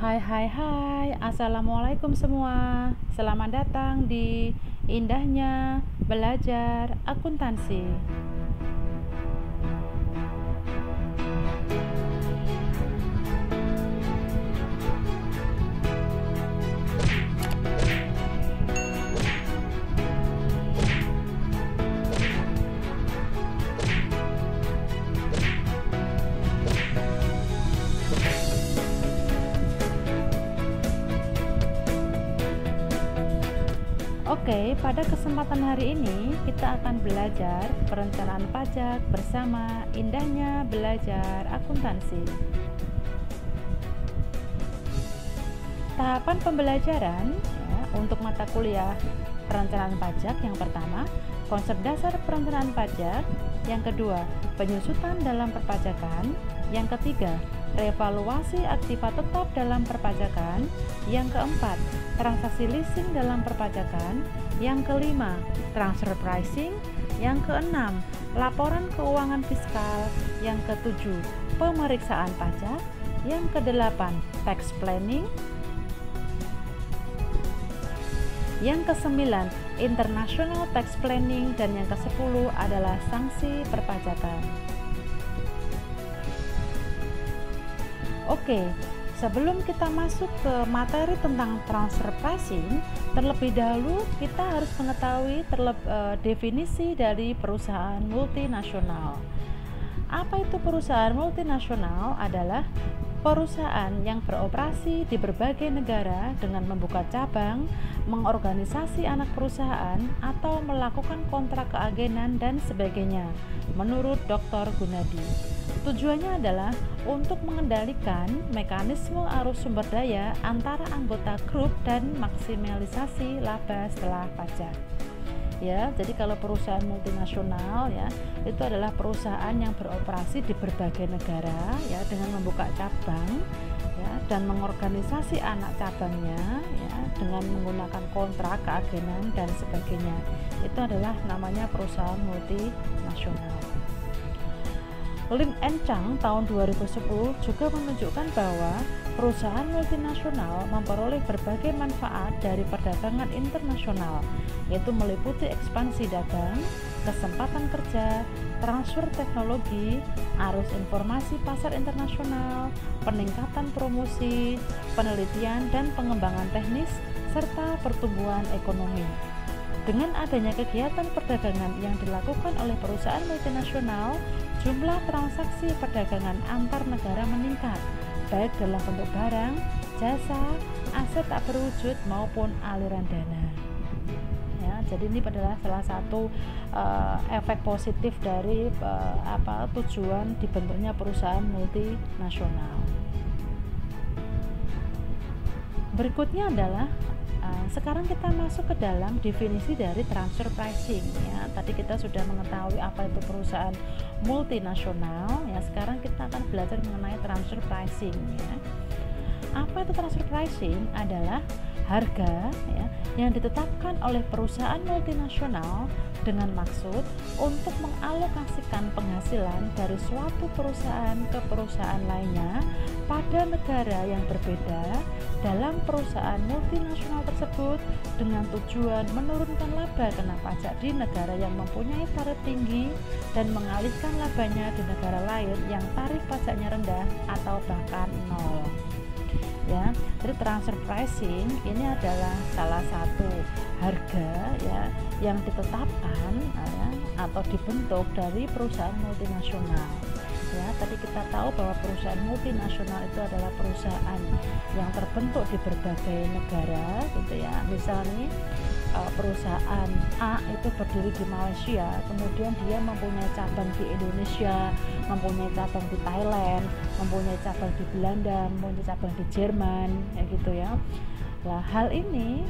Hai, Assalamualaikum semua. Selamat datang di Indahnya Belajar Akuntansi. Oke, pada kesempatan hari ini kita akan belajar perencanaan pajak bersama Indahnya Belajar Akuntansi. Tahapan pembelajaran untuk mata kuliah perencanaan pajak yang pertama, konsep dasar perencanaan pajak, yang kedua, penyusutan dalam perpajakan, yang ketiga, revaluasi aktiva tetap dalam perpajakan, yang keempat, transaksi leasing dalam perpajakan, yang kelima, transfer pricing, yang keenam, laporan keuangan fiskal, yang ketujuh, pemeriksaan pajak, yang kedelapan, tax planning, yang kesembilan, international tax planning, dan yang kesepuluh adalah sanksi perpajakan. Oke, sebelum kita masuk ke materi tentang transfer pricing, terlebih dahulu kita harus mengetahui definisi dari perusahaan multinasional. Apa itu perusahaan multinasional? Adalah perusahaan yang beroperasi di berbagai negara dengan membuka cabang, mengorganisasi anak perusahaan, atau melakukan kontrak keagenan dan sebagainya, menurut Dr. Gunadi. Tujuannya adalah untuk mengendalikan mekanisme arus sumber daya antara anggota grup dan maksimalisasi laba setelah pajak. Ya, jadi kalau perusahaan multinasional ya, itu adalah perusahaan yang beroperasi di berbagai negara ya dengan membuka cabang ya dan mengorganisasi anak cabangnya ya dengan menggunakan kontrak keagenan dan sebagainya. Itu adalah namanya perusahaan multinasional. Lim and Chang tahun 2010 juga menunjukkan bahwa perusahaan multinasional memperoleh berbagai manfaat dari perdagangan internasional, yaitu meliputi ekspansi dagang, kesempatan kerja, transfer teknologi, arus informasi pasar internasional, peningkatan promosi, penelitian dan pengembangan teknis, serta pertumbuhan ekonomi. Dengan adanya kegiatan perdagangan yang dilakukan oleh perusahaan multinasional, jumlah transaksi perdagangan antar negara meningkat, baik dalam bentuk barang, jasa, aset tak berwujud maupun aliran dana. Ya, jadi ini adalah salah satu efek positif dari tujuan dibentuknya perusahaan multinasional. Berikutnya adalah sekarang kita masuk ke dalam definisi dari transfer pricing ya. Tadi kita sudah mengetahui apa itu perusahaan multinasional ya. Sekarang kita akan belajar mengenai transfer pricing ya. Apa itu transfer pricing? Adalah harga ya yang ditetapkan oleh perusahaan multinasional dengan maksud untuk mengalokasikan penghasilan dari suatu perusahaan ke perusahaan lainnya pada negara yang berbeda dalam perusahaan multinasional tersebut dengan tujuan menurunkan laba kena pajak di negara yang mempunyai tarif tinggi dan mengalihkan labanya di negara lain yang tarif pajaknya rendah atau bahkan nol. Ya, jadi transfer pricing ini adalah salah satu harga ya yang ditetapkan ya, atau dibentuk dari perusahaan multinasional. Ya, tadi kita tahu bahwa perusahaan multinasional itu adalah perusahaan yang terbentuk di berbagai negara, gitu ya. Misalnya perusahaan A itu berdiri di Malaysia, kemudian dia mempunyai cabang di Indonesia, mempunyai cabang di Thailand, mempunyai cabang di Belanda, mempunyai cabang di Jerman, ya gitu ya. Nah, hal ini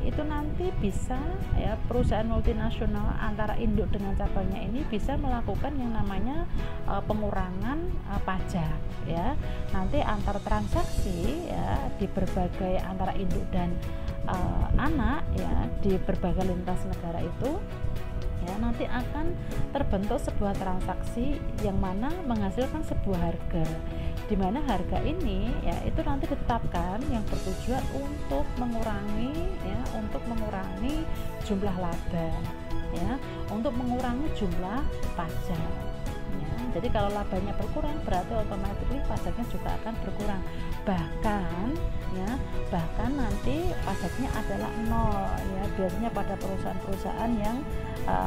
itu nanti bisa ya perusahaan multinasional antara induk dengan cabangnya ini bisa melakukan yang namanya pengurangan pajak ya. Nanti antar transaksi ya di berbagai antara induk dan anak ya di berbagai lintas negara itu ya, nanti akan terbentuk sebuah transaksi yang mana menghasilkan sebuah harga, di mana harga ini ya itu nanti ditetapkan yang bertujuan untuk mengurangi jumlah laba, ya, untuk mengurangi jumlah pajak. Ya, jadi kalau labanya berkurang berarti otomatis pajaknya juga akan berkurang. Bahkan nanti pajaknya adalah nol, ya, biasanya pada perusahaan-perusahaan yang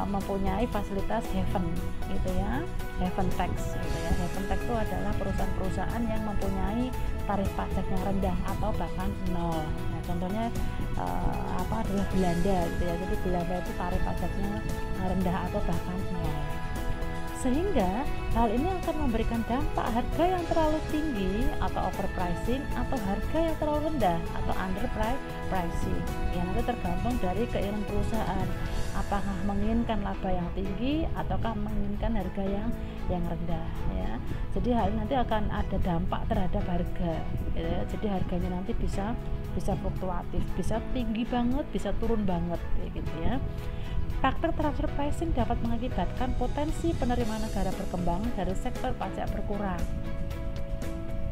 mempunyai fasilitas haven gitu ya, haven tax gitu ya. Haven tax itu adalah perusahaan-perusahaan yang mempunyai tarif pajak yang rendah atau bahkan nol. Nah, contohnya adalah Belanda gitu ya. Jadi Belanda itu tarif pajaknya rendah atau bahkan nol. Sehingga hal ini akan memberikan dampak harga yang terlalu tinggi atau overpricing, atau harga yang terlalu rendah atau underpricing. Ya, nanti tergantung dari keinginan perusahaan, apakah menginginkan laba yang tinggi ataukah menginginkan harga yang rendah, ya. Jadi hal ini nanti akan ada dampak terhadap harga, ya. Jadi harganya nanti bisa fluktuatif, bisa tinggi banget, bisa turun banget, kayak gitu ya. Praktek transfer pricing dapat mengakibatkan potensi penerimaan negara berkembang dari sektor pajak berkurang.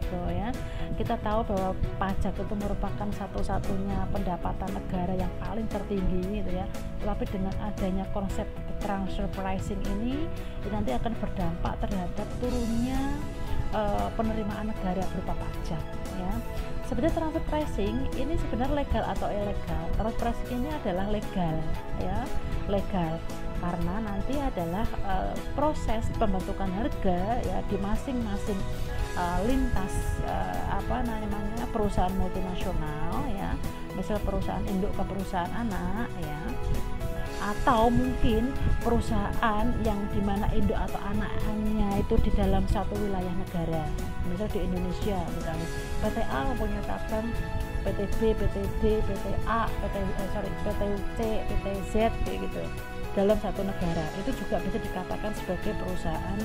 So, ya, kita tahu bahwa pajak itu merupakan satu-satunya pendapatan negara yang paling tertinggi, gitu ya. Tetapi dengan adanya konsep transfer pricing ini nanti akan berdampak terhadap turunnya penerimaan negara berupa pajak, ya. Sebenarnya transfer pricing ini sebenarnya legal atau ilegal? Transfer pricing ini adalah legal, ya, legal, karena nanti adalah proses pembentukan harga, ya, di masing-masing lintas perusahaan multinasional, ya, misal perusahaan induk ke perusahaan anak, ya, atau mungkin perusahaan yang dimana induk atau anaknya itu di dalam satu wilayah negara, misal di Indonesia, misalnya PT A mempunyai cabang PT B, PT D, PT A, PT C, PT Z, kayak gitu, dalam satu negara. Itu juga bisa dikatakan sebagai perusahaan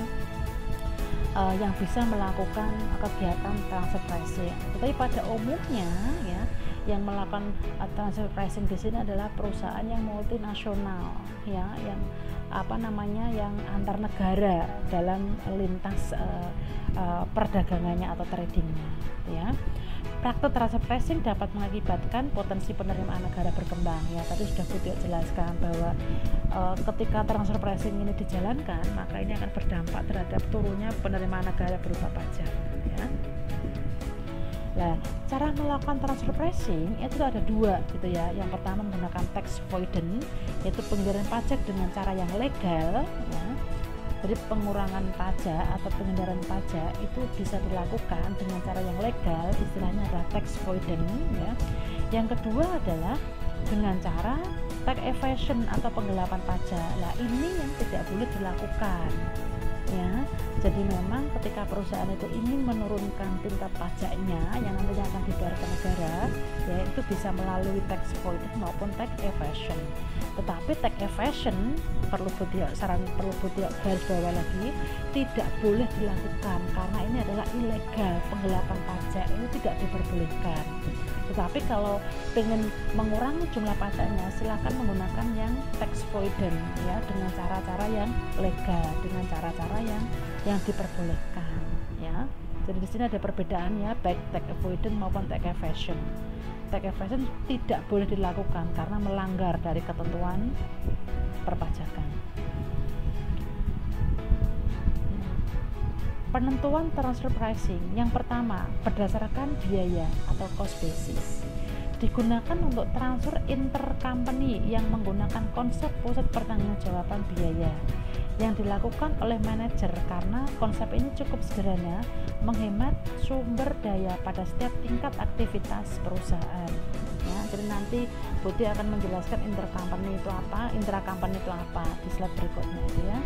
yang bisa melakukan kegiatan transfer pricing. Tetapi pada umumnya, ya, yang melakukan transfer pricing di sini adalah perusahaan yang multinasional, ya, yang yang antar negara dalam lintas perdagangannya atau tradingnya, ya. Praktek transfer pricing dapat mengakibatkan potensi penerimaan negara berkembang, ya. Tadi sudah Budi jelaskan bahwa ketika transfer pricing ini dijalankan, maka ini akan berdampak terhadap turunnya penerimaan negara berupa pajak, ya. Nah, cara melakukan transfer pricing itu ada dua, gitu ya. Yang pertama menggunakan tax avoidance, yaitu penghindaran pajak dengan cara yang legal, ya. Jadi pengurangan pajak atau penghindaran pajak itu bisa dilakukan dengan cara yang legal, istilahnya adalah tax avoidance, ya. Yang kedua adalah dengan cara tax evasion atau penggelapan pajak. Nah, ini yang tidak boleh dilakukan, ya. Jadi memang ketika perusahaan itu ingin menurunkan tingkat pajaknya yang nantinya akan dibayar ke negara, ya, itu bisa melalui tax avoidance maupun tax evasion. Tetapi tax evasion perlu garis bawah lagi, tidak boleh dilakukan karena ini adalah ilegal. Penggelapan pajak ini tidak diperbolehkan. Tetapi kalau ingin mengurangi jumlah pajaknya, silakan menggunakan yang tax avoidance, ya, dengan cara-cara yang legal, dengan cara-cara yang diperbolehkan, ya. Jadi di sini ada perbedaannya, baik tax avoidance maupun tax evasion. Tax evasion tidak boleh dilakukan karena melanggar dari ketentuan perpajakan. Penentuan transfer pricing yang pertama berdasarkan biaya atau cost basis, digunakan untuk transfer intercompany yang menggunakan konsep pusat pertanggungjawaban biaya yang dilakukan oleh manajer, karena konsep ini cukup sederhana, menghemat sumber daya pada setiap tingkat aktivitas perusahaan, ya. Jadi nanti Budi akan menjelaskan intercompany itu apa, intracompany itu apa di slide berikutnya, ya.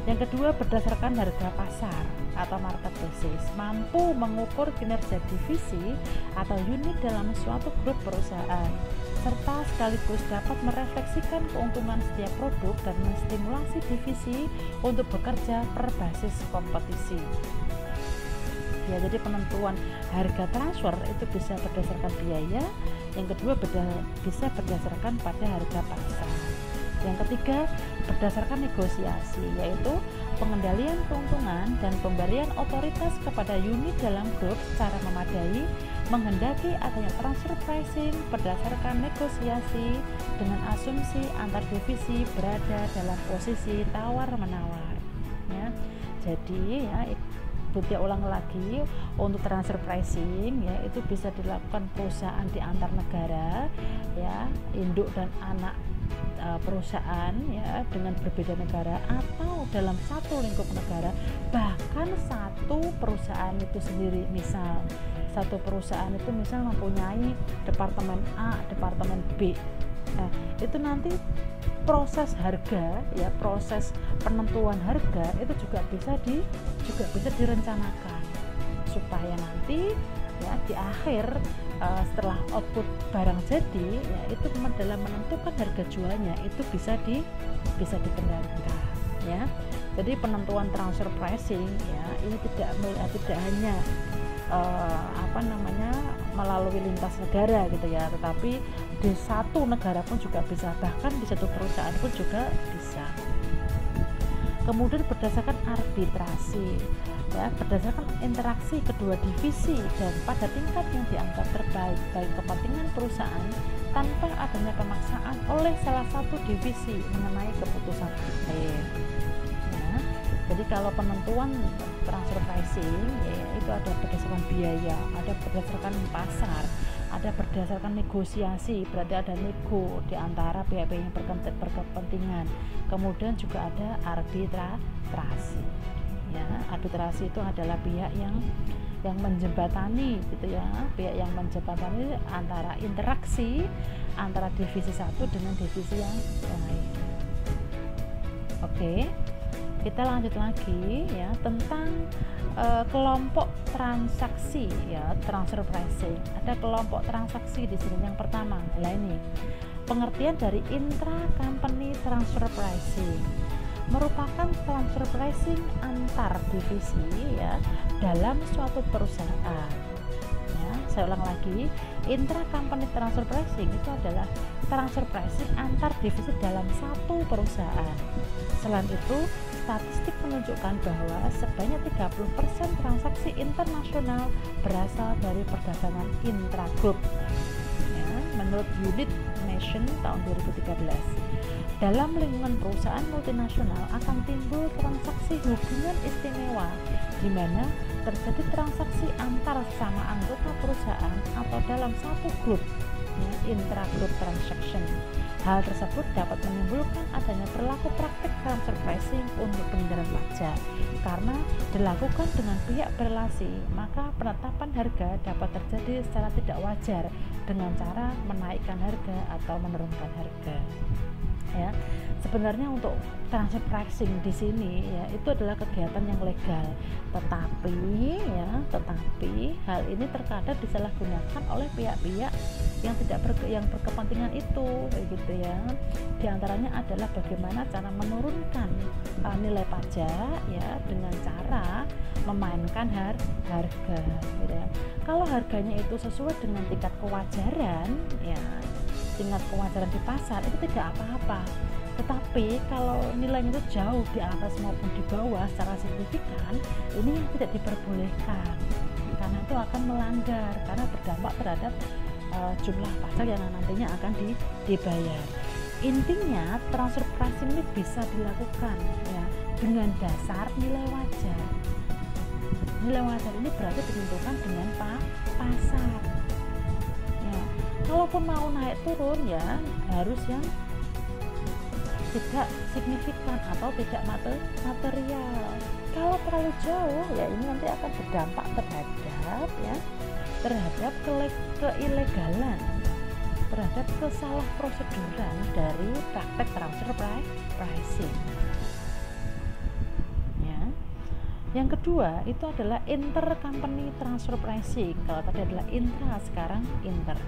Yang kedua, berdasarkan harga pasar atau market basis, mampu mengukur kinerja divisi atau unit dalam suatu grup perusahaan, serta sekaligus dapat merefleksikan keuntungan setiap produk dan menstimulasi divisi untuk bekerja berbasis kompetisi. Ya, jadi penentuan harga transfer itu bisa berdasarkan biaya, yang kedua bisa berdasarkan pada harga pasar. Yang ketiga, berdasarkan negosiasi, yaitu pengendalian keuntungan dan pemberian otoritas kepada unit dalam grup secara memadai, menghendaki adanya transfer pricing berdasarkan negosiasi dengan asumsi antar divisi berada dalam posisi tawar-menawar. Ya. Jadi ya, Butia ulang lagi, untuk transfer pricing ya itu bisa dilakukan perusahaan di antar negara ya, induk dan anak perusahaan ya dengan berbeda negara, atau dalam satu lingkup negara, bahkan satu perusahaan itu sendiri. Misal satu perusahaan itu misal mempunyai departemen A, departemen B. Nah, itu nanti proses harga ya, proses penentuan harga itu juga bisa direncanakan supaya nanti ya di akhir setelah output barang jadi ya itu dalam menentukan harga jualnya itu bisa dikendalikan ya. Jadi penentuan transfer pricing ya ini tidak hanya melalui lintas negara gitu ya, tetapi di satu negara pun juga bisa, bahkan di satu perusahaan pun juga bisa. Kemudian berdasarkan arbitrasi ya, berdasarkan interaksi kedua divisi dan pada tingkat yang dianggap terbaik baik kepentingan perusahaan tanpa adanya pemaksaan oleh salah satu divisi mengenai keputusan akhir. Ya, jadi kalau penentuan transfer pricing ya, itu ada berdasarkan biaya, ada berdasarkan pasar, ada berdasarkan negosiasi, berarti ada nego di antara pihak-pihak yang berkepentingan. Kemudian juga ada arbitrasi. Ya, arbitrasi itu adalah pihak yang menjembatani gitu ya, pihak yang menjembatani antara interaksi antara divisi satu dengan divisi yang lain. Oke, kita lanjut lagi ya tentang kelompok transaksi ya, transfer pricing. Ada kelompok transaksi di sini. Yang pertama, ini pengertian dari intra company transfer pricing merupakan transfer pricing antar divisi ya dalam suatu perusahaan. Ya, saya ulang lagi, intra company transfer pricing itu adalah transfer pricing antar divisi dalam satu perusahaan. Selain itu, statistik menunjukkan bahwa sebanyak 30% transaksi internasional berasal dari perdagangan intragroup. Ya, menurut Unit Nation tahun 2013. Dalam lingkungan perusahaan multinasional akan timbul transaksi hubungan istimewa di mana terjadi transaksi antar sesama anggota perusahaan atau dalam satu grup ya, intragroup transaction. Hal tersebut dapat menimbulkan adanya perilaku praktik transfer pricing untuk pengindaran pajak. Karena dilakukan dengan pihak berelasi, maka penetapan harga dapat terjadi secara tidak wajar dengan cara menaikkan harga atau menurunkan harga. Ya, sebenarnya untuk transfer pricing di sini ya itu adalah kegiatan yang legal, tetapi hal ini terkadang disalahgunakan oleh pihak-pihak yang berkepentingan itu gitu ya. Di antaranya adalah bagaimana cara menurunkan nilai pajak ya dengan cara memainkan harga gitu ya. Kalau harganya itu sesuai dengan tingkat kewajaran ya, tingkat kewajaran di pasar itu tidak apa-apa. Tetapi kalau nilainya itu jauh di atas maupun di bawah secara signifikan, ini yang tidak diperbolehkan karena itu akan melanggar, karena berdampak terhadap jumlah pajak yang nantinya akan dibayar. Intinya transfer pricing ini bisa dilakukan ya dengan dasar nilai wajar. Nilai wajar ini berarti ditentukan dengan pasar. Ya, kalaupun mau naik turun ya harus yang tidak signifikan atau tidak material. Kalau terlalu jauh ya ini nanti akan berdampak terhadap keilegalan, terhadap kesalah proseduran dari praktek transfer pricing. Ya. Yang kedua itu adalah intercompany transfer pricing. Kalau tadi adalah intra, sekarang inter.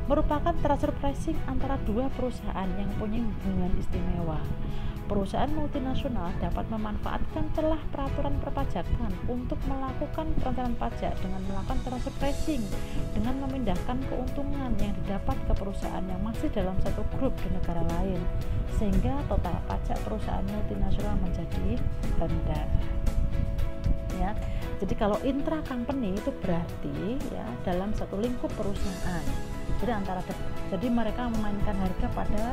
merupakan transfer pricing antara dua perusahaan yang punya hubungan istimewa. Perusahaan multinasional dapat memanfaatkan celah peraturan perpajakan untuk melakukan transferan pajak dengan melakukan transfer pricing dengan memindahkan keuntungan yang didapat ke perusahaan yang masih dalam satu grup di negara lain, sehingga total pajak perusahaan multinasional menjadi rendah. Ya, jadi kalau intra company itu berarti ya dalam satu lingkup perusahaan. Jadi mereka memainkan harga pada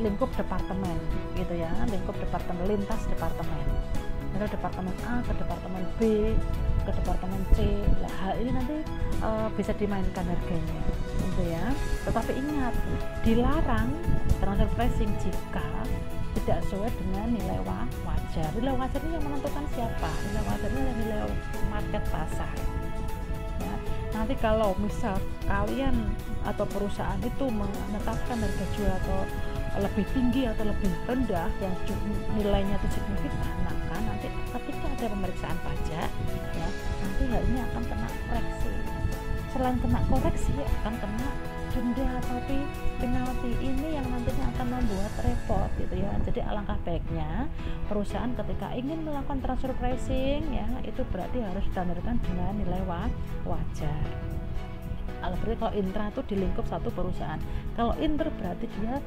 lingkup departemen gitu ya, lingkup departemen, lintas departemen. Dari departemen A ke departemen B ke departemen C. Nah, hal ini nanti bisa dimainkan harganya gitu ya. Tetapi ingat, dilarang transfer pricing jika tidak sesuai dengan nilai wajar. Nilai wajar ini yang menentukan siapa? Nilai wajar ini adalah nilai market pasar. Ya, nanti kalau misal kalian atau perusahaan itu menetapkan harga jual atau lebih tinggi atau lebih rendah yang nilainya itu signifikan, maka nanti ketika ada pemeriksaan pajak ya, nanti hal ini akan kena koreksi. Selain kena koreksi, akan kena denda atau penalti ini yang nantinya akan membuat repot gitu ya. Jadi alangkah baiknya perusahaan ketika ingin melakukan transfer pricing ya, itu berarti harus ditandai dengan nilai wajar. Berarti kalau intra itu di lingkup satu perusahaan, kalau inter berarti dia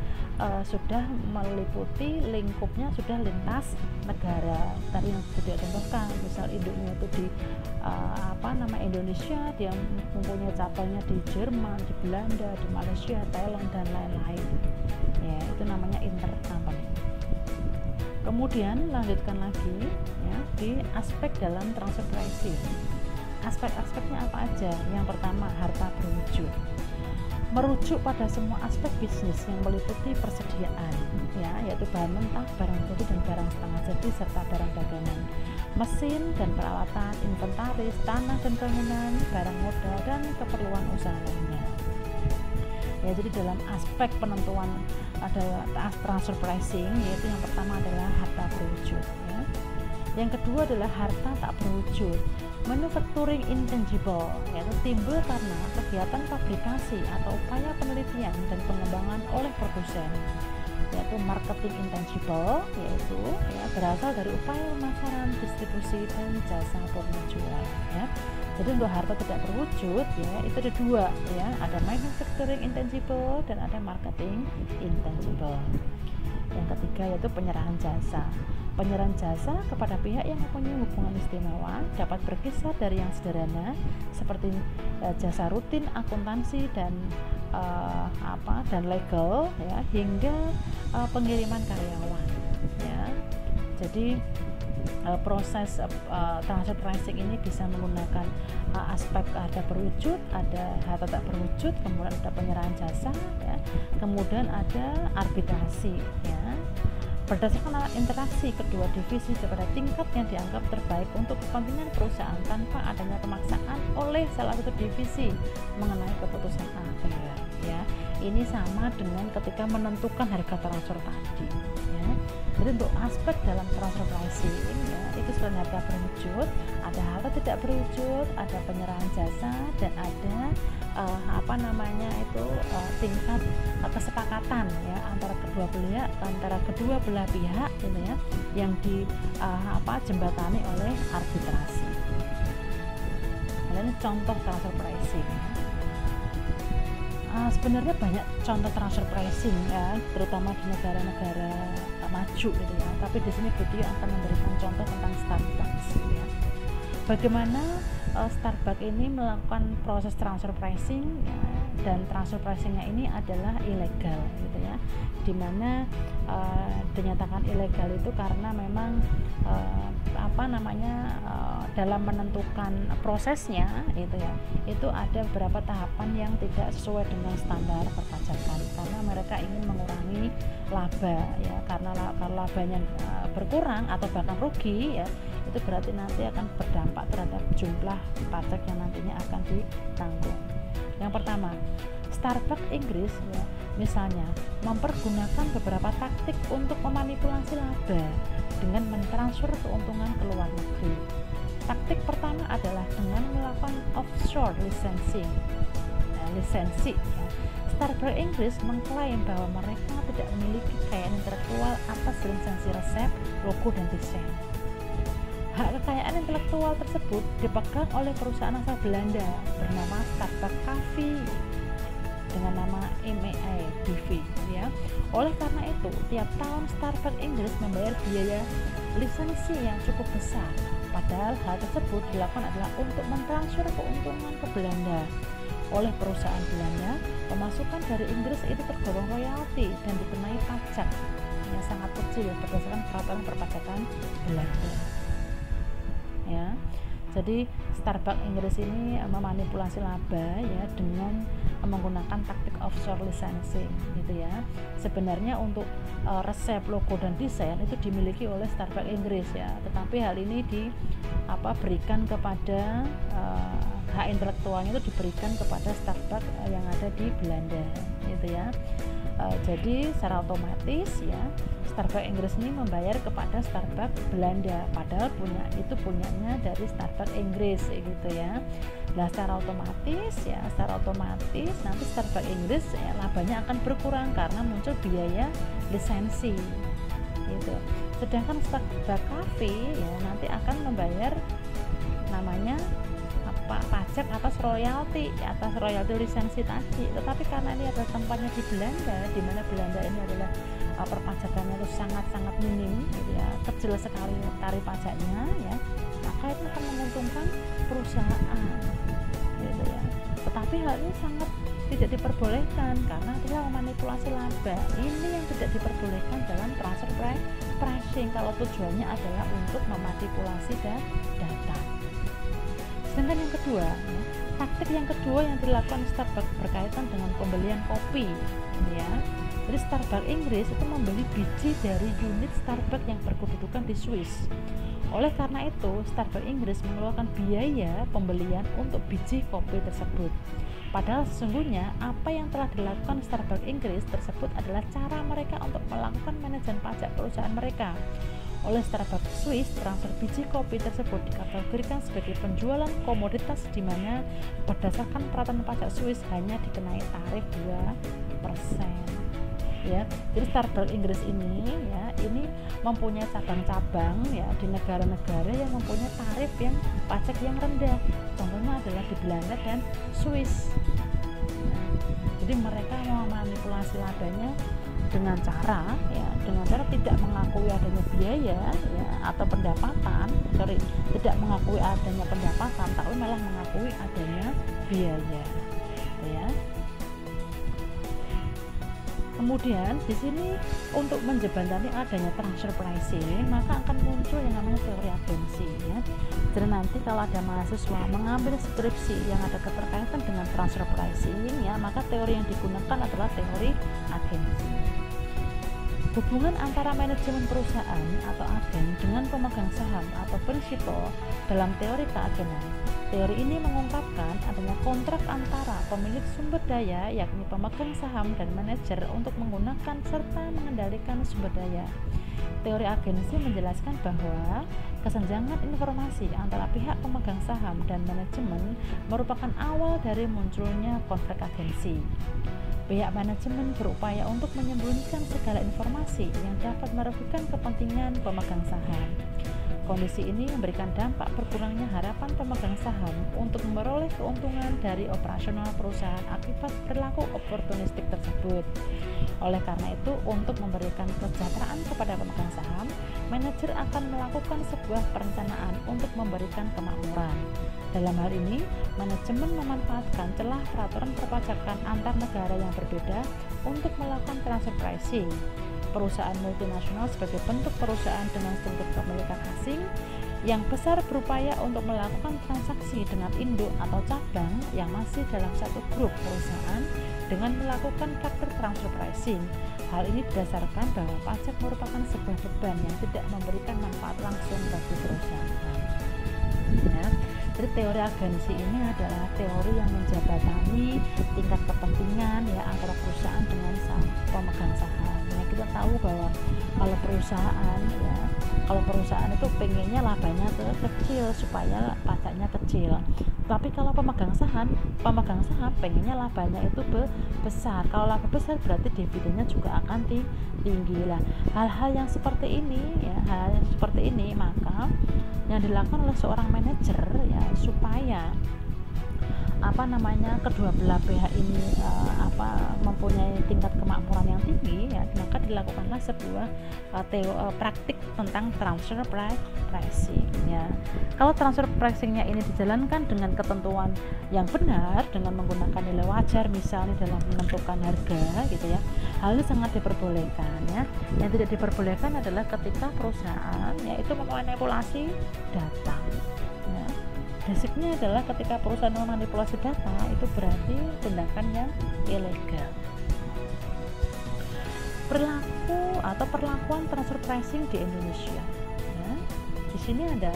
sudah meliputi lingkupnya sudah lintas negara. Tadi yang sudah contohkan, misal induknya itu di Indonesia, dia mempunyai cabangnya di Jerman, di Belanda, di Malaysia, Thailand dan lain-lain. Ya, itu namanya inter company. Kemudian lanjutkan lagi ya di aspek dalam transfer pricing. Aspek-aspeknya apa aja? Yang pertama, harta berwujud. Merujuk pada semua aspek bisnis yang meliputi persediaan, ya, yaitu bahan mentah, barang jadi dan barang setengah jadi serta barang dagangan, mesin dan peralatan, inventaris, tanah dan bangunan, barang modal dan keperluan usaha lainnya. Ya, jadi dalam aspek penentuan adalah transfer pricing, yaitu yang pertama adalah harta berwujud. Ya. Yang kedua adalah harta tak berwujud. Manufacturing intangible, yaitu timbul karena kegiatan fabrikasi atau upaya penelitian dan pengembangan oleh produsen, yaitu marketing intangible, yaitu ya, berasal dari upaya pemasaran, distribusi dan jasa penjualan. Ya. Jadi untuk harta tidak berwujud ya itu ada dua ya, ada manufacturing intangible dan ada marketing intangible. Yang ketiga yaitu penyerahan jasa. Penyerahan jasa kepada pihak yang mempunyai hubungan istimewa dapat berkisar dari yang sederhana seperti jasa rutin akuntansi dan dan legal ya, hingga pengiriman karyawan ya. Jadi proses transfer pricing ini bisa menggunakan aspek harta berwujud, ada harta tak berwujud, kemudian ada penyerahan jasa ya, kemudian ada arbitrasi ya. Berdasarkan interaksi kedua divisi pada tingkat yang dianggap terbaik untuk kepentingan perusahaan tanpa adanya pemaksaan oleh salah satu divisi mengenai keputusan akhir ya. Ini sama dengan ketika menentukan harga transfer tadi ya. Jadi untuk aspek dalam transfer pricing ya, itu selain harta berwujud, ada harta tidak berwujud, ada penyerahan jasa dan ada tingkat kesepakatan ya antara kedua belah pihak gitu ya, yang jembatani oleh arbitrasi. Ini contoh transfer pricing. Sebenarnya banyak contoh transfer pricing ya, terutama di negara-negara maju gitu ya. Tapi di sini Budi akan memberikan contoh tentang Starbucks ya. Bagaimana Starbucks ini melakukan proses transfer pricing ya, dan transfer pricingnya ini adalah ilegal gitu ya, dimana dinyatakan ilegal itu karena memang dalam menentukan prosesnya itu ya, itu ada beberapa tahapan yang tidak sesuai dengan standar perpajakan karena mereka ingin mengurangi laba ya, karena kalau labanya berkurang atau bahkan rugi ya, itu berarti nanti akan berdampak terhadap jumlah pajak yang nantinya akan ditanggung. Yang pertama, Starbucks Inggris ya, misalnya mempergunakan beberapa taktik untuk memanipulasi laba dengan mentransfer keuntungan ke luar negeri. Taktik pertama adalah dengan melakukan offshore licensing. Ya, lisensi. Ya. Starbucks Inggris mengklaim bahwa mereka tidak memiliki kekayaan intelektual atas lisensi resep, logo, dan desain. Hak kekayaan intelektual tersebut dipegang oleh perusahaan asal Belanda bernama Starbucks Coffee dengan nama MAI BV. Ya. Oleh karena itu, tiap tahun Starbucks Inggris membayar biaya lisensi yang cukup besar. Padahal hal tersebut dilakukan adalah untuk mentransfer keuntungan ke Belanda. Oleh perusahaan Belanda, pemasukan dari Inggris itu tergolong royalti dan dikenai pajak yang sangat kecil berdasarkan peraturan perpajakan Belanda. Ya, jadi Starbucks Inggris ini memanipulasi laba ya dengan menggunakan taktik offshore licensing, gitu ya. Sebenarnya untuk resep, logo, dan desain itu dimiliki oleh Starbucks Inggris ya, tetapi hal ini berikan kepada hak intelektualnya itu diberikan kepada Starbucks yang ada di Belanda, gitu ya. Jadi secara otomatis ya Starbucks Inggris ini membayar kepada Starbucks Belanda, padahal punyanya dari Starbucks Inggris, gitu ya. Nah, secara otomatis nanti Starbucks Inggris ya, labanya akan berkurang karena muncul biaya lisensi, gitu. Sedangkan Starbucks Coffee ya nanti akan membayar namanya pajak atas royalti lisensi tadi. Tetapi karena ini adalah tempatnya di Belanda, di mana Belanda ini adalah perpajakannya itu sangat-sangat minim, gitu ya, kecil sekali tarif pajaknya ya, maka itu akan menguntungkan perusahaan, gitu ya. Tetapi hal ini sangat tidak diperbolehkan karena adalah memanipulasi laba. Ini yang tidak diperbolehkan dalam transfer pricing kalau tujuannya adalah untuk memanipulasi data. Sedangkan yang kedua, ya, taktik yang kedua yang dilakukan Starbucks berkaitan dengan pembelian kopi, ya. Jadi Starbucks Inggris itu membeli biji dari unit Starbucks yang berkedudukan di Swiss. Oleh karena itu, Starbucks Inggris mengeluarkan biaya pembelian untuk biji kopi tersebut. Padahal sesungguhnya apa yang telah dilakukan Starbucks Inggris tersebut adalah cara mereka untuk melakukan manajemen pajak perusahaan mereka. Oleh Starbucks Swiss, transfer biji kopi tersebut dikategorikan sebagai penjualan komoditas di mana berdasarkan peraturan pajak Swiss hanya dikenai tarif 2%. Ya, jadi Starbucks Inggris ini mempunyai cabang-cabang ya di negara-negara yang mempunyai tarif yang pajak yang rendah. Contohnya adalah di Belanda dan Swiss. Nah, jadi mereka memanipulasi labanya dengan cara tidak mengakui adanya biaya ya atau pendapatan, tidak mengakui adanya pendapatan, tapi malah mengakui adanya biaya, ya. Kemudian di sini untuk menjembatani adanya transfer pricing, maka akan muncul yang namanya teori agensi, ya. Jadi nanti kalau ada mahasiswa mengambil skripsi yang ada keterkaitan dengan transfer pricing, ya, maka teori yang digunakan adalah teori agensi. Hubungan antara manajemen perusahaan atau agen dengan pemegang saham atau prinsipal dalam teori keagenan. Teori ini mengungkapkan adanya kontrak antara pemilik sumber daya yakni pemegang saham dan manajer untuk menggunakan serta mengendalikan sumber daya. Teori agensi menjelaskan bahwa kesenjangan informasi antara pihak pemegang saham dan manajemen merupakan awal dari munculnya konflik agensi. Pihak manajemen berupaya untuk menyembunyikan segala informasi yang dapat merugikan kepentingan pemegang saham. Kondisi ini memberikan dampak berkurangnya harapan pemegang saham untuk memperoleh keuntungan dari operasional perusahaan akibat perilaku oportunistik tersebut. Oleh karena itu, untuk memberikan kesejahteraan kepada pemegang saham, manajer akan melakukan sebuah perencanaan untuk memberikan kemakmuran. Dalam hal ini, manajemen memanfaatkan celah peraturan perpajakan antar negara yang berbeda untuk melakukan transfer pricing. Perusahaan multinasional sebagai bentuk perusahaan dengan struktur kepemilikan asing yang besar berupaya untuk melakukan transaksi dengan induk atau cabang yang masih dalam satu grup perusahaan dengan melakukan praktik transfer pricing. Hal ini berdasarkan bahwa pajak merupakan sebuah beban yang tidak memberikan manfaat langsung bagi perusahaan. Ya. Jadi teori agensi ini adalah teori yang menjabatani tingkat kepentingan ya antara perusahaan dengan pemegang saham. Nah, kita tahu bahwa kalau perusahaan itu pengennya labanya kecil supaya pajaknya kecil. Tapi kalau pemegang saham pengennya labanya itu besar. Kalau laba besar berarti dividennya juga akan tinggi lah. Hal-hal yang seperti ini maka yang dilakukan oleh seorang manajer ya supaya kedua belah pihak ini mempunyai tingkat kemakmuran yang tinggi ya, maka dilakukanlah sebuah praktik tentang transfer pricing ya. Kalau transfer pricingnya ini dijalankan dengan ketentuan yang benar dengan menggunakan nilai wajar misalnya dalam menentukan harga gitu ya, hal ini sangat diperbolehkan ya. Yang tidak diperbolehkan adalah ketika perusahaan yaitu memanipulasi data ya. Basicnya adalah ketika perusahaan memanipulasi data itu berarti tindakan yang ilegal. Perlakuan transfer pricing di Indonesia. Ya. Di sini ada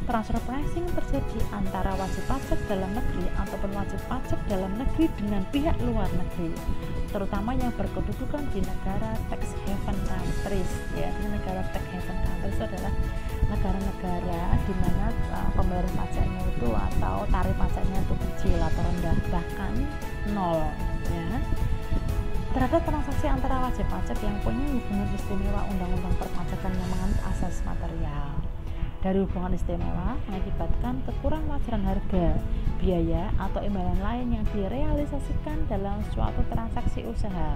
transfer pricing terjadi antara wajib pajak dalam negeri ataupun wajib pajak dalam negeri dengan pihak luar negeri, terutama yang berkedudukan di negara tax haven countries. Ya, negara tax haven countries itu adalah negara-negara di mana pembayaran pajaknya itu atau tarif pajaknya itu kecil atau rendah bahkan nol ya. Terhadap transaksi antara wajib pajak yang punya hubungan istimewa undang-undang perpajakan yang menganut asas material. Dari hubungan istimewa mengakibatkan kekurangwajaran harga, biaya atau imbalan lain yang direalisasikan dalam suatu transaksi usaha.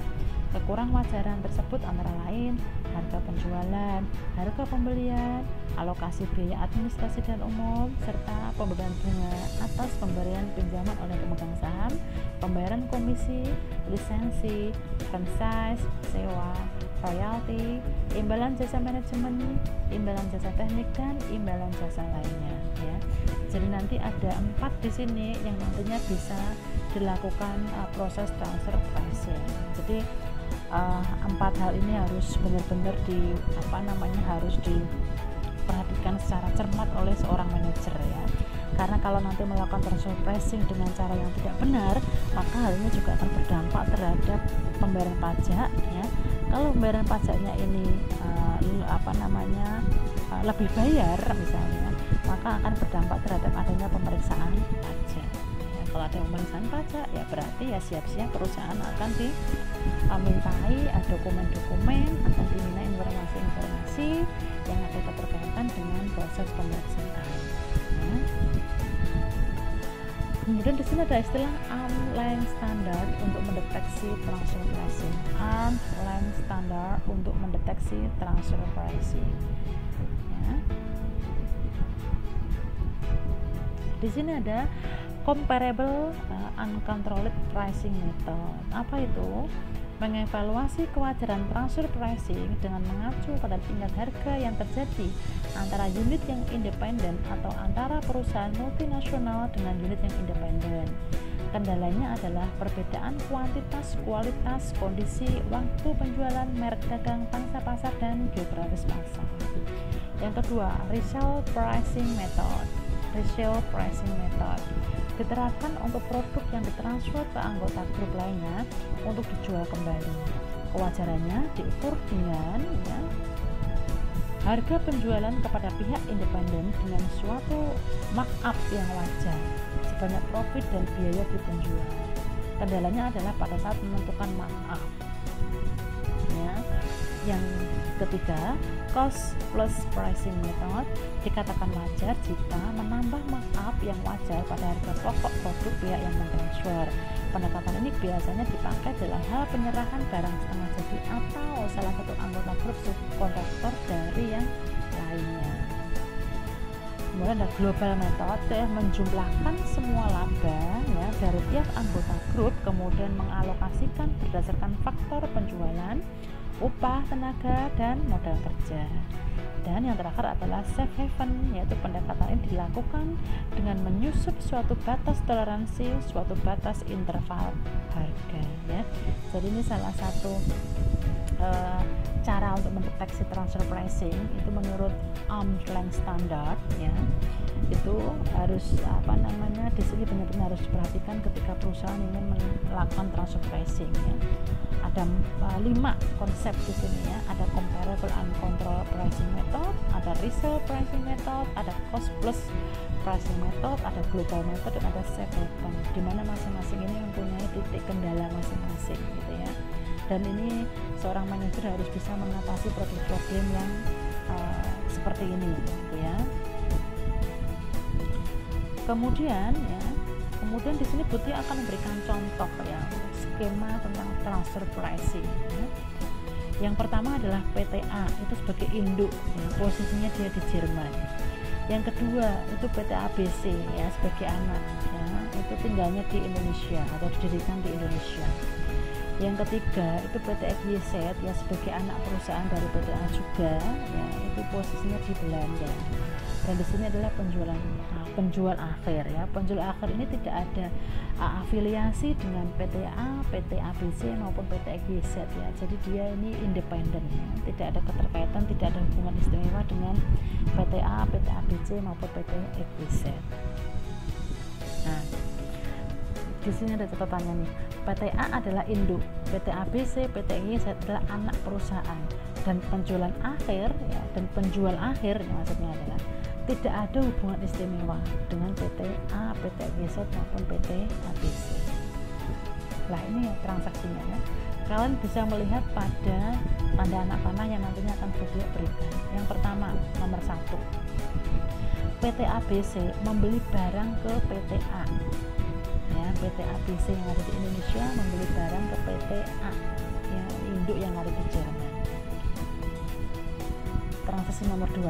Kekurangwajaran tersebut antara lain harga penjualan, harga pembelian, alokasi biaya administrasi dan umum, serta pembebanan bunga atas pemberian pinjaman oleh pemegang saham, pembayaran komisi, lisensi, franchise, sewa, royalti, imbalan jasa manajemen, imbalan jasa teknik, dan imbalan jasa lainnya ya. Jadi nanti ada 4 di sini yang nantinya bisa dilakukan proses transfer pricing. Jadi 4 hal ini harus benar-benar harus diperhatikan secara cermat oleh seorang manajer ya. Karena kalau nanti melakukan transfer pricing dengan cara yang tidak benar, maka hal ini juga akan berdampak terhadap pembayaran pajak ya. Kalau pembayaran pajaknya ini lebih bayar misalnya, maka akan berdampak terhadap adanya pemeriksaan pajak. Ya, kalau ada pemeriksaan pajak ya berarti ya siap-siap perusahaan akan dimintai dokumen-dokumen, akan diminta informasi-informasi yang ada keterkaitan dengan proses pemeriksaan. Ya. Kemudian di sini ada istilah arm's length standard untuk mendeteksi transfer pricing. Arm's length standard untuk mendeteksi transfer pricing. Ya. Di sini ada comparable uncontrolled pricing method. Apa itu? Mengevaluasi kewajaran transfer pricing dengan mengacu pada tingkat harga yang terjadi antara unit yang independen atau antara perusahaan multinasional dengan unit yang independen. Kendalanya adalah perbedaan kuantitas, kualitas, kondisi, waktu penjualan, merek dagang, pangsa pasar, dan geografis pasar. Yang kedua, resale pricing method. Resale pricing method diterapkan untuk produk yang ditransfer ke anggota grup lainnya untuk dijual kembali. Kewajarannya diukur dengan harga penjualan kepada pihak independen dengan suatu markup yang wajar sebanyak profit dan biaya di penjual. Kendalanya adalah pada saat menentukan markup. Ya. Yang ketiga, cost plus pricing method dikatakan wajar jika menambah markup yang wajar pada harga pokok produk pihak yang mentransfer. Pendekatan ini biasanya dipakai dalam hal penyerahan barang setengah jadi atau salah satu anggota grup subkontraktor dari yang lainnya. Kemudian ada global method menjumlahkan semua laba ya dari tiap anggota grup kemudian mengalokasikan berdasarkan faktor penjualan, upah, tenaga, dan modal kerja. Dan yang terakhir adalah safe haven, yaitu pendekatan ini dilakukan dengan menyusup suatu batas toleransi, suatu batas interval harga ya. Jadi ini salah satu cara untuk mendeteksi transfer pricing itu menurut arm's length standard ya. itu harus di sini benar-benar harus diperhatikan ketika perusahaan ingin melakukan transfer pricing ya. Ada 5 konsep di sini ya. Ada comparable uncontrolled pricing method, ada resale pricing method, ada cost plus pricing method, ada global method, dan ada safe haven, di mana masing-masing ini mempunyai titik kendala masing-masing gitu ya. Dan ini seorang manajer harus bisa mengatasi problem yang seperti ini gitu ya. Kemudian di sini Putri akan memberikan contoh ya skema tentang transfer pricing ya. Yang pertama adalah PTA, itu sebagai induk ya, posisinya dia di Jerman. Yang kedua itu PT ABC ya, sebagai anak ya, itu tinggalnya di Indonesia atau didirikan di Indonesia. Yang ketiga itu PT XYZ ya, sebagai anak perusahaan dari PTA juga ya, itu posisinya di Belanda. Dan di sini adalah penjual akhir ya. Penjual akhir ini tidak ada afiliasi dengan PTA, PT ABC maupun PT XYZ ya. Jadi dia ini independen ya. Tidak ada keterkaitan, tidak ada hubungan istimewa dengan PTA, PT ABC maupun PT XYZ. Nah, di sini ada catatannya nih. PTA adalah induk, PT ABC, PT XYZ adalah anak perusahaan, dan penjualan akhir ya, dan penjual akhir ya, maksudnya adalah tidak ada hubungan istimewa dengan PTA, PT XYZ maupun PT ABC. Lah ini ya transaksinya ya. Kalian bisa melihat pada tanda anak panah yang nantinya akan Putri berikan. Yang pertama, nomor 1, PT ABC membeli barang ke PTA ya, PT ABC yang ada di Indonesia membeli barang ke PTA yang induk yang ada di Jerman. Transaksi nomor 2,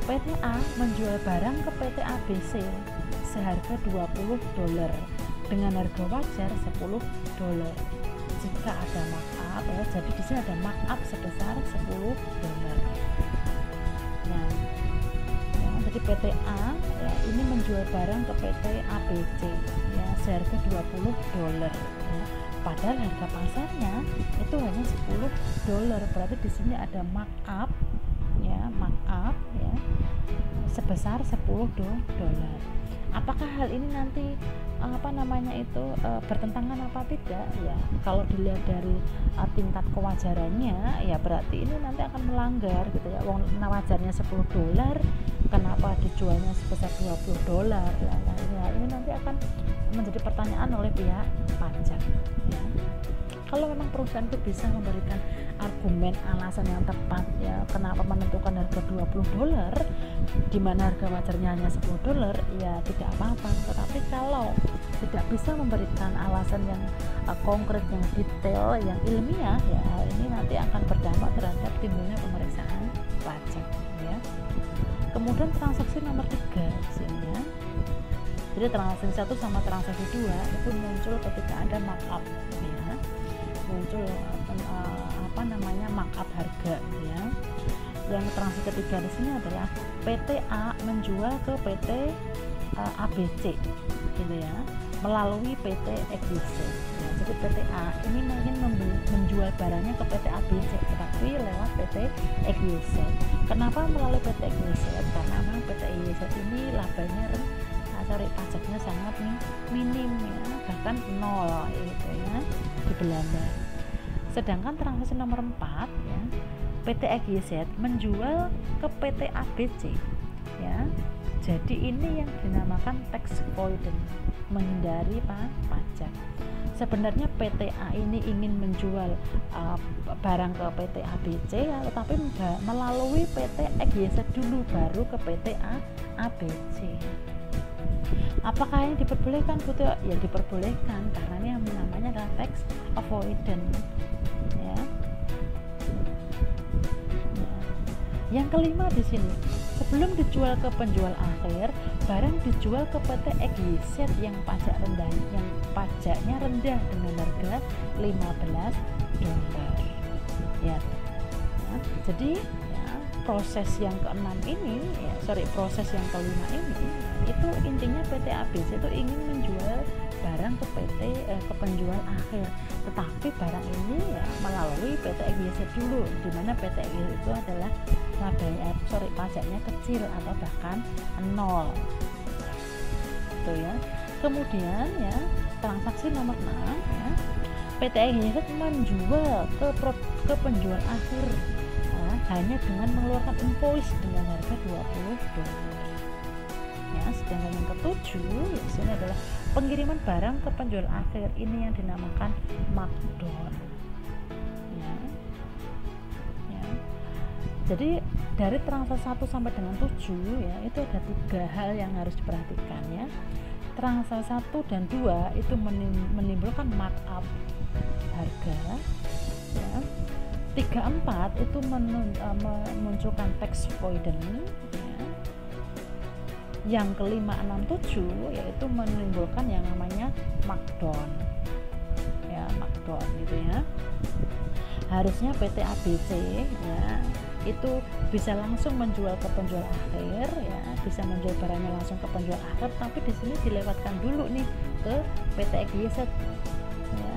PTA menjual barang ke PT ABC seharga $20 dengan harga wajar $10. Jika ada markup ya, jadi di sini ada markup sebesar $10. Nah, ya, jadi PTA ya, ini menjual barang ke PT ABC ya, seharga $20 ya. Padahal harga pasarnya itu hanya $10. Berarti di sini ada markup ya, sebesar $10. Apakah hal ini nanti bertentangan apa tidak ya? Kalau dilihat dari tingkat kewajarannya ya, berarti ini nanti akan melanggar gitu ya. Wong wajarnya $10, kenapa dijualnya sebesar $20 ya, ini nanti akan menjadi pertanyaan oleh pihak pajak ya. Kalau memang perusahaan itu bisa memberikan argumen alasan yang tepat ya, kenapa menentukan harga $20 di mana harga wajarnya hanya $10 ya tidak apa-apa. Tetapi kalau tidak bisa memberikan alasan yang konkret, yang detail, yang ilmiah ya, ini nanti akan berdampak terhadap timbulnya pemeriksaan pajak ya. Kemudian transaksi nomor 3 di sini ya. Jadi transaksi 1 sama transaksi 2 itu muncul ketika ada markup ya, muncul markup harga ya. Yang transaksi ketiga di sini adalah PTA menjual ke PT ABC gitu ya, melalui PT XYZ ya. Jadi PTA ini mungkin menjual barangnya ke PT ABC tetapi lewat PT XYZ. Kenapa melalui PT XYZ? Karena memang PT XYZ ini labanya pajaknya sangat minim ya, bahkan 0 gitu ya di Belanda. Sedangkan transaksi nomor 4 ya, PT XYZ menjual ke PT ABC ya. Jadi ini yang dinamakan tax avoidance, menghindari pajak. Sebenarnya PTA ini ingin menjual barang ke PT ABC ya, tetapi melalui PT XYZ dulu baru ke PT ABC. Apakah ini diperbolehkan? Betul ya, diperbolehkan karena ini yang namanya adalah tax avoidance ya. Yang kelima di sini, sebelum dijual ke penjual akhir, barang dijual ke PT XYZ yang pajaknya rendah dengan harga $15 ya. Jadi ya, proses yang keenam ini proses yang kelima ini itu intinya PT ABC itu ingin menjual barang ke penjual akhir, tetapi barang ini ya melalui PT XYZ dulu, di mana PT XYZ itu adalah pajaknya kecil atau bahkan 0 gitu ya. Kemudian ya, transaksi nomor 6 ya, PT EGZ menjual ke penjual akhir ya, hanya dengan mengeluarkan invoice dengan harga $20 ya. Sedangkan yang ketujuh ya, di sini adalah pengiriman barang ke penjual akhir, ini yang dinamakan markdown ya. Ya. Jadi dari transaksi 1 sampai dengan 7 ya, itu ada 3 hal yang harus diperhatikan ya. Transaksi 1 dan 2 itu menimbulkan markup harga ya. 3, 4 itu memunculkan tax avoidance ya. Yang kelima, 6, 7 yaitu menimbulkan yang namanya markdown ya, markdown gitu ya. Harusnya PT ABC ya itu bisa langsung menjual ke penjual akhir ya, bisa menjual barangnya langsung ke penjual akhir, tapi di sini dilewatkan dulu nih ke PT EGZ ya.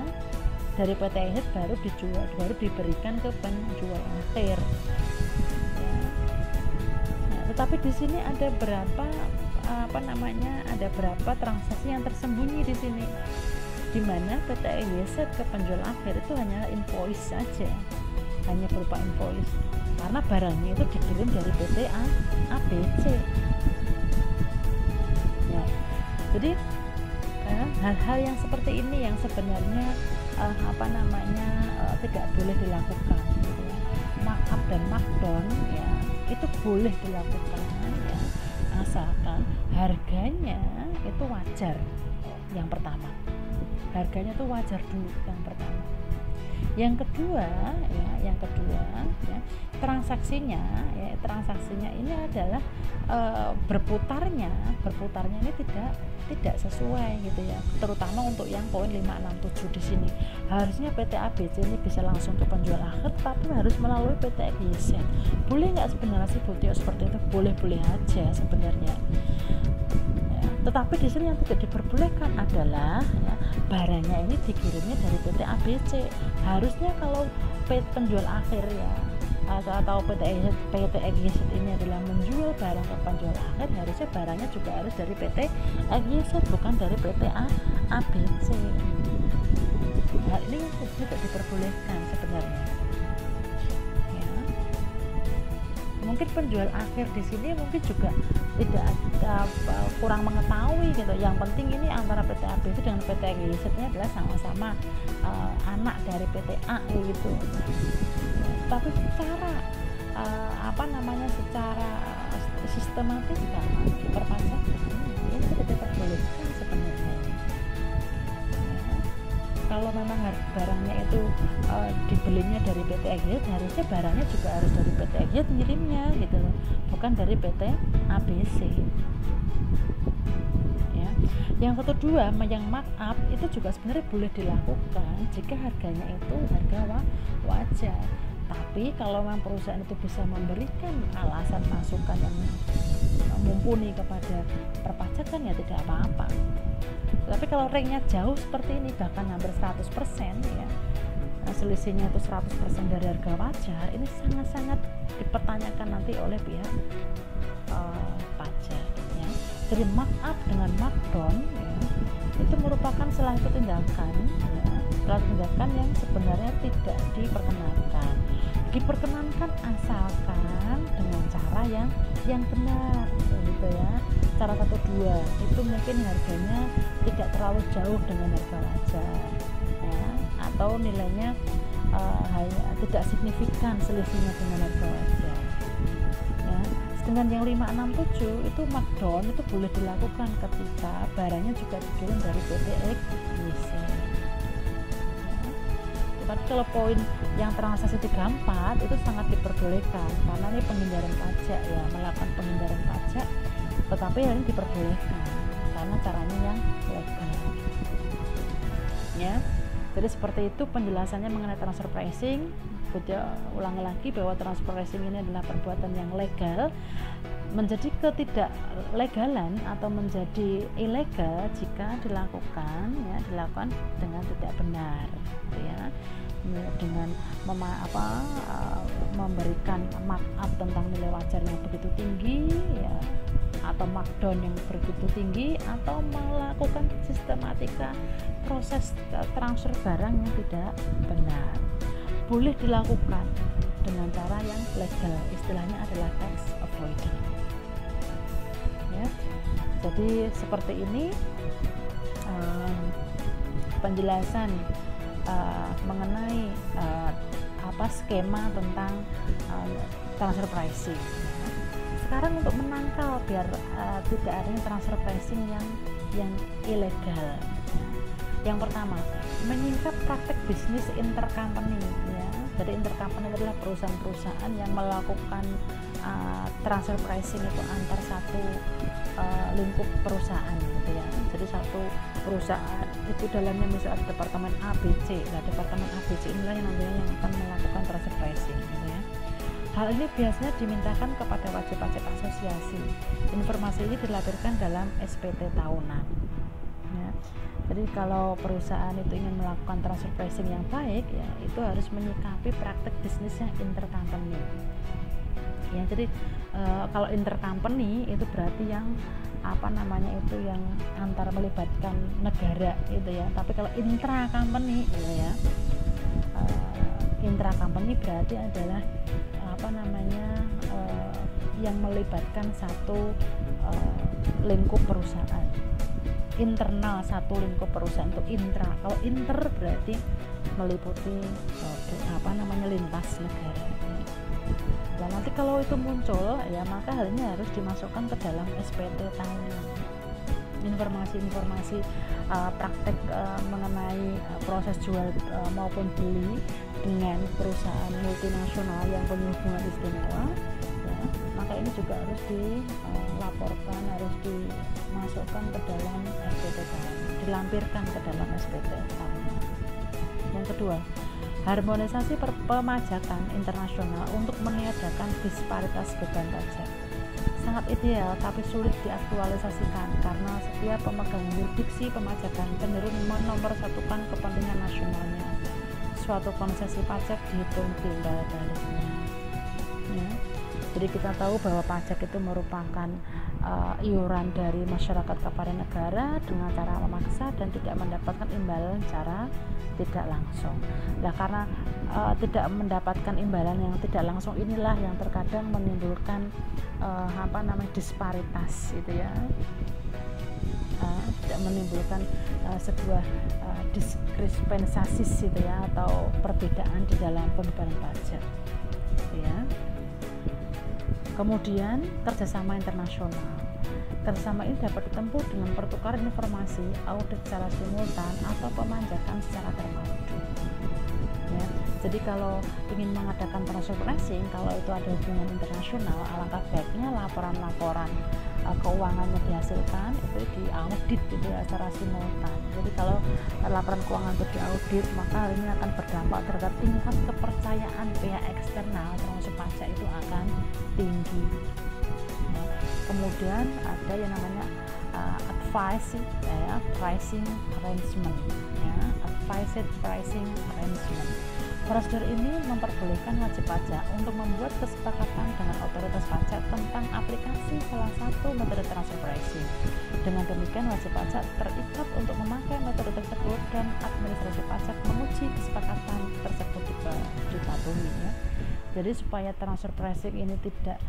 Dari PT EGZ baru dijual, baru diberikan ke penjual akhir ya. Nah, tetapi di sini ada berapa ada berapa transaksi yang tersembunyi di sini, di mana PT EGZ ke penjual akhir itu hanya invoice saja, hanya berupa invoice, karena barangnya itu dikirim dari PT ABC ya. Jadi hal-hal yang seperti ini yang sebenarnya tidak boleh dilakukan gitu ya. Markup dan markdown ya itu boleh dilakukan ya, asalkan harganya itu wajar. Yang pertama, harganya itu wajar dulu yang pertama. Yang kedua ya, transaksinya ini adalah berputarnya ini tidak sesuai gitu ya, terutama untuk yang poin 5, 6, 7 di sini. Harusnya PT ABC ini bisa langsung ke penjual akhir, tapi harus melalui PT EGZ. Boleh nggak sebenarnya sih Bu Tio seperti itu? Boleh-boleh aja sebenarnya. Tetapi di sini yang tidak diperbolehkan adalah ya, barangnya ini dikirimnya dari PT ABC. Harusnya kalau penjual akhir ya atau PT EGZ ini adalah menjual barang ke penjual akhir, harusnya barangnya juga harus dari PT EGZ, bukan dari PT ABC. Hal ini tidak diperbolehkan sebenarnya. Mungkin penjual akhir di sini mungkin juga tidak kurang mengetahui gitu. Yang penting ini antara PT ABC dengan PT EGZ ini adalah sama-sama anak dari PT A gitu. Tapi secara secara sistematika di perpajakan ini tidak diperbolehkan sebenarnya. Kalau memang barangnya itu dibelinya dari PT EGZ, harusnya barangnya juga harus dari PT EGZ ngirimnya gitu loh, bukan dari PT ABC ya. Yang kedua, yang markup itu juga sebenarnya boleh dilakukan jika harganya itu harga wajar. Tapi kalau memang perusahaan itu bisa memberikan alasan masukan yang mumpuni kepada perpajakan ya tidak apa-apa. Tapi kalau ranknya jauh seperti ini, bahkan hampir 100% ya, selisihnya itu 100% dari harga wajar, ini sangat-sangat dipertanyakan nanti oleh pihak pajak ya. Jadi markup dengan markdown ya, itu merupakan salah satu tindakan yang sebenarnya tidak diperkenankan. Diperkenankan asalkan dengan cara yang benar gitu ya. Cara 1, 2 itu mungkin harganya tidak terlalu jauh dengan harga wajar ya, atau nilainya tidak signifikan selisihnya dengan harga wajar ya. Sedangkan yang 5, 6, 7 itu markdown itu boleh dilakukan ketika barangnya juga dikirim dari PT EGZ. Tapi kalau poin yang transaksi 3, 4 itu sangat diperbolehkan karena ini penghindaran pajak ya, melakukan penghindaran pajak, tetapi hal ini diperbolehkan karena caranya yang legal ya. Jadi seperti itu penjelasannya mengenai transfer pricing. Ulangi lagi bahwa transfer pricing ini adalah perbuatan yang legal menjadi ketidaklegalan atau menjadi ilegal jika dilakukan dengan tidak benar gitu ya, dengan memberikan markup tentang nilai wajar yang begitu tinggi ya, atau markdown yang begitu tinggi, atau melakukan sistematika proses transfer barang yang tidak benar. Boleh dilakukan dengan cara yang legal, istilahnya adalah tax avoidance. Ya, jadi seperti ini penjelasan mengenai skema tentang transfer pricing. Sekarang untuk menangkal biar tidak adanya transfer pricing yang ilegal. Yang pertama, menyingkap praktek bisnis intercompany, ya. Jadi intercompany adalah perusahaan-perusahaan yang melakukan transfer pricing itu antar satu lingkup perusahaan, gitu ya. Jadi satu perusahaan itu dalamnya misalnya departemen ABC. Nah, departemen ABC inilah yang nantinya yang akan melakukan transfer pricing, gitu ya. Hal ini biasanya dimintakan kepada wajib pajak asosiasi. Informasi ini dilampirkan dalam SPT tahunan. Ya. Jadi kalau perusahaan itu ingin melakukan transfer pricing yang baik, ya itu harus menyikapi praktek bisnisnya intercompany. Ya, jadi kalau intercompany itu berarti yang yang antar melibatkan negara gitu ya. Tapi kalau intracompany gitu ya, intracompany berarti adalah yang melibatkan satu lingkup perusahaan, internal satu lingkup perusahaan itu intra. Kalau inter berarti meliputi lintas negara. Nah, nanti kalau itu muncul, ya maka hal ini harus dimasukkan ke dalam SPT tahunan. Informasi-informasi praktek mengenai proses jual maupun beli dengan perusahaan multinasional yang punya hubungan istimewa, ya, maka ini juga harus dilaporkan, harus dimasukkan ke dalam SPT tahunan, dilampirkan ke dalam SPT tahunan. Yang kedua, harmonisasi pemajakan internasional untuk meniadakan disparitas beban pajak. Sangat ideal tapi sulit diaktualisasikan karena setiap pemegang yurisdiksi pemajakan cenderung menomorsatukan kepentingan nasionalnya. Suatu konsesi pajak dihitung timbal baliknya. Ya. Jadi kita tahu bahwa pajak itu merupakan iuran dari masyarakat kepada negara dengan cara memaksa dan tidak mendapatkan imbalan secara tidak langsung. Nah, karena tidak mendapatkan imbalan yang tidak langsung inilah yang terkadang menimbulkan disparitas gitu ya. Tidak menimbulkan sebuah diskriminasi gitu ya, atau perbedaan di dalam pembebanan pajak gitu ya. Kemudian kerjasama internasional. Kerjasama ini dapat ditempuh dengan pertukaran informasi, audit secara simultan, atau pemanjakan secara terpadu. Ya, jadi kalau ingin mengadakan transfer pricing, kalau itu ada hubungan internasional, alangkah baiknya laporan-laporan keuangannya dihasilkan itu diaudit gitu ya, secara simultan. Jadi kalau laporan keuangan itu diaudit, maka hal ini akan berdampak terhadap tingkat kepercayaan pihak eksternal termasuk pajak itu akan tinggi. Ya. Kemudian ada yang namanya advised pricing arrangement, ya, advised pricing arrangement. Prosedur ini memperbolehkan wajib pajak untuk membuat kesepakatan dengan otoritas pajak tentang aplikasi salah satu metode transfer pricing. Dengan demikian wajib pajak terikat untuk memakai metode tersebut dan administrasi pajak menguji kesepakatan tersebut dipatuhi, ya. Jadi supaya transfer pricing ini tidak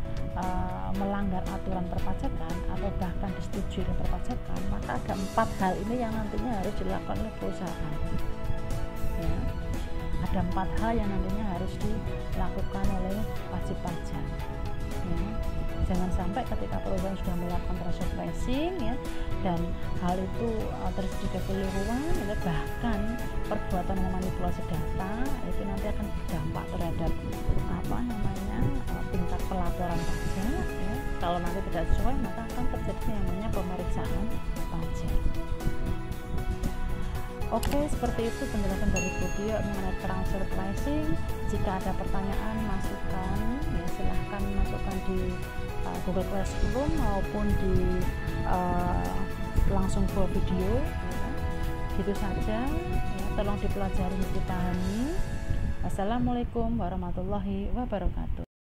melanggar aturan perpajakan atau bahkan disetujui oleh perpajakan, maka ada 4 hal ini yang nantinya harus dilakukan oleh perusahaan. Ya. Ada 4 hal yang nantinya harus dilakukan oleh wajib pajak. Ya. Jangan sampai ketika perusahaan sudah melakukan transfer pricing, ya, dan hal itu terjadi kekeliruan, ya, bahkan perbuatan memanipulasi data itu nanti akan berdampak terhadap tingkat pelaporan pajak. Ya. Kalau nanti tidak sesuai, maka akan terjadi yang namanya pemeriksaan pajak. Oke, seperti itu penjelasan dari video mengenai transfer pricing. Jika ada pertanyaan, masukan, ya, silahkan masukkan di Google Classroom maupun di langsung ke video. Ya. Gitu saja, ya, tolong dipelajari, dipahami. Wassalamualaikum warahmatullahi wabarakatuh.